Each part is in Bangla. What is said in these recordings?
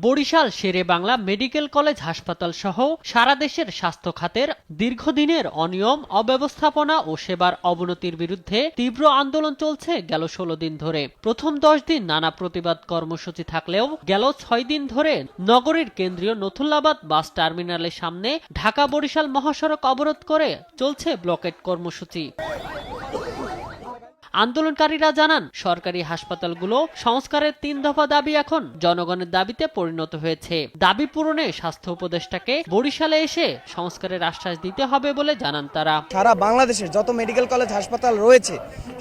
বরিশাল শেরে বাংলা মেডিকেল কলেজ হাসপাতাল সহ সারা দেশের স্বাস্থ্য খাতের দীর্ঘদিনের অনিয়ম, অব্যবস্থাপনা ও সেবার অবনতির বিরুদ্ধে তীব্র আন্দোলন চলছে গেল ১৬ দিন ধরে। প্রথম ১০ দিন নানা প্রতিবাদ কর্মসূচি থাকলেও গেল ৬ দিন ধরে নগরীর কেন্দ্রীয় নথুল্লাবাদ বাস টার্মিনালের সামনে ঢাকা বরিশাল মহাসড়ক অবরোধ করে চলছে ব্লকেট কর্মসূচি। আন্দোলনকারীরা জানান, সরকারি হাসপাতালগুলো সংস্কারের ৩ দফা দাবি এখন জনগণের দাবিতে পরিণত হয়েছে। দাবি পূরণে স্বাস্থ্য উপদেষ্টাকে বরিশালে এসে সংস্কারের আশ্বাস দিতে হবে বলে জানান তারা। সারা বাংলাদেশের যত মেডিকেল কলেজ হাসপাতাল রয়েছে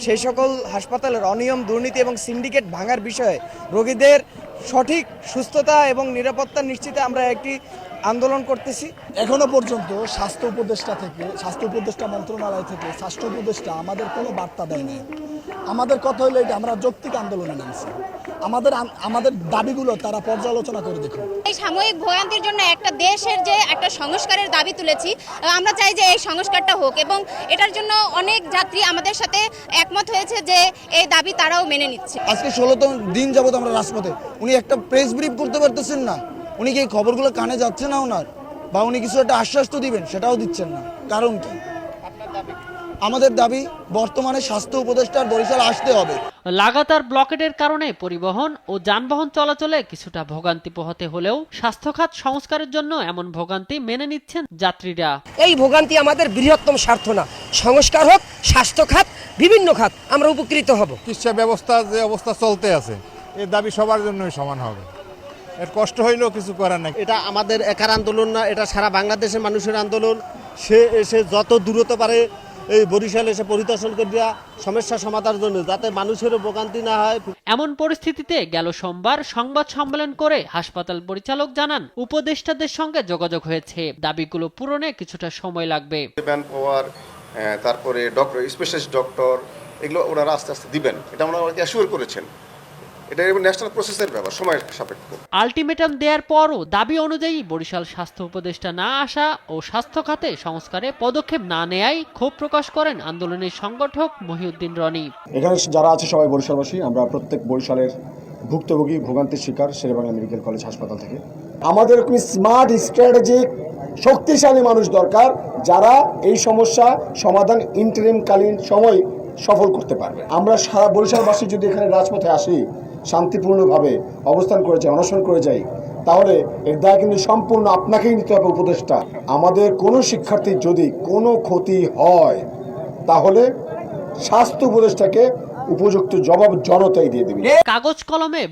সেই সকল হাসপাতালের অনিয়ম, দুর্নীতি এবং সিন্ডিকেট ভাঙার বিষয়ে রোগীদের সঠিক সুস্থতা এবং নিরাপত্তা নিশ্চিতে আমরা একটি আন্দোলন করতেছি। এখনো পর্যন্ত স্বাস্থ্য উপদেষ্টা মন্ত্রণালয় থেকে স্বাস্থ্য উপদেষ্টা আমাদের কোনো বার্তা দেয় নাই। আমাদের কথা হলো এটা, আমরা যৌক্তিক আন্দোলনে নামছি। আমাদের দাবিগুলো তারা পর্যালোচনা করে দেখুন। এই সাময়িক ভোগান্তির জন্য একটা দেশের যে একটা সংস্কারের দাবি তুলেছি, আমরা চাই যে এই সংস্কারটা হোক এবং এটার জন্য অনেক যাত্রী আমাদের সাথে একমত হয়েছে যে এই দাবি তারাও মেনে নিচ্ছে। আজকে ১৬তম দিন যাবত আমরা রাজপথে, উনি একটা প্রেস ব্রিফ করতে পারতেছেন না। উনি কি এই খবরগুলো কানে যাচ্ছে না ওনার, বা উনি কিছু একটা আশ্বাস তো দিবেন, সেটাও দিচ্ছেন না। কারণ কি? আমাদের দাবি বর্তমানে স্বাস্থ্য উপদেষ্টার বরিশাল আসতে হবে। লাগাতার ব্লকেটের কারণে পরিবহন ও যানবাহন চলাচলে কিছুটা ভোগান্তি পোহাতে হলেও স্বাস্থ্য খাত সংস্কারের জন্য এমন ভোগান্তি মেনে নিচ্ছেন যাত্রীরা। এই ভোগান্তি আমাদের বৃহত্তম স্বার্থ না, সংস্কার হোক স্বাস্থ্য খাত, বিভিন্ন খাত, আমরা উপকৃত হব। চিকিৎসা ব্যবস্থা যে অবস্থা চলতে আছে, এর দাবি সবার জন্যই সমান হবে। এর কষ্ট হইলেও কিছু করার নাই। এটা আমাদের একার আন্দোলন না, এটা সারা বাংলাদেশের মানুষের আন্দোলন। সে এসে যত দূরত্ব পারে এই বরিশাল এসে পরিদর্শন করিয়া সমস্যা সমাধানের জন্য, যাতে মানুষেরও ভোগান্তি না হয়। এমন পরিস্থিতিতে গেল সোমবার সংবাদ সম্মেলন করে হাসপাতাল পরিচালক জানান, উপদেষ্টাদের সঙ্গে যোগাযোগ হয়েছে, দাবিগুলো পূরণে কিছুটা সময় লাগবে। ম্যান পাওয়ার, তারপরে ডক্টর, স্পেশালিস্ট ডক্টর, এগুলো ওনারা আস্তে আস্তে দিবেন, এটা ওনারা অ্যাসিওর করেছেন। এটা ন্যাশনাল প্রসেসের ব্যাপার, সময় সাপেক্ষ। আলটিমেটাম দেওয়ার পরও দাবি অনুযায়ী বরিশাল স্বাস্থ্য উপদেষ্টা না আসা ও স্বাস্থ্য খাতে সংস্কারে পদক্ষেপ না নেয়ায় ক্ষোভ প্রকাশ করেন আন্দোলনের সংগঠক মহিউদ্দিন রনি। এখানে যারা আছে সবাই বরিশালবাসী, আমরা প্রত্যেক বরিশালের ভুক্তভোগী, ভোগান্তির শিকার শেরেবাংলা মেডিকেল কলেজ হাসপাতাল থেকে। আমাদের এরকম স্মার্ট, স্ট্র্যাটেজিক, শক্তিশালী মানুষ দরকার, যারা এই সমস্যা সমাধান ইন্টারিমকালীন সময় সফল করতে পারবে। আমরা সারা বরিশালবাসী যদি এখানে রাজপথে আসি, শান্তিপূর্ণভাবে অবস্থান করে যাই, অনশন করে যাই, তাহলে এর দায় কিন্তু সম্পূর্ণ আপনাকেই নিতে হবে উপদেষ্টা। আমাদের কোনো শিক্ষার্থীর যদি কোনো ক্ষতি হয়, তাহলে স্বাস্থ্য উপদেষ্টাকে উপযুক্ত জবাব জনতাই দিয়ে দেবে। কাগজ কলমে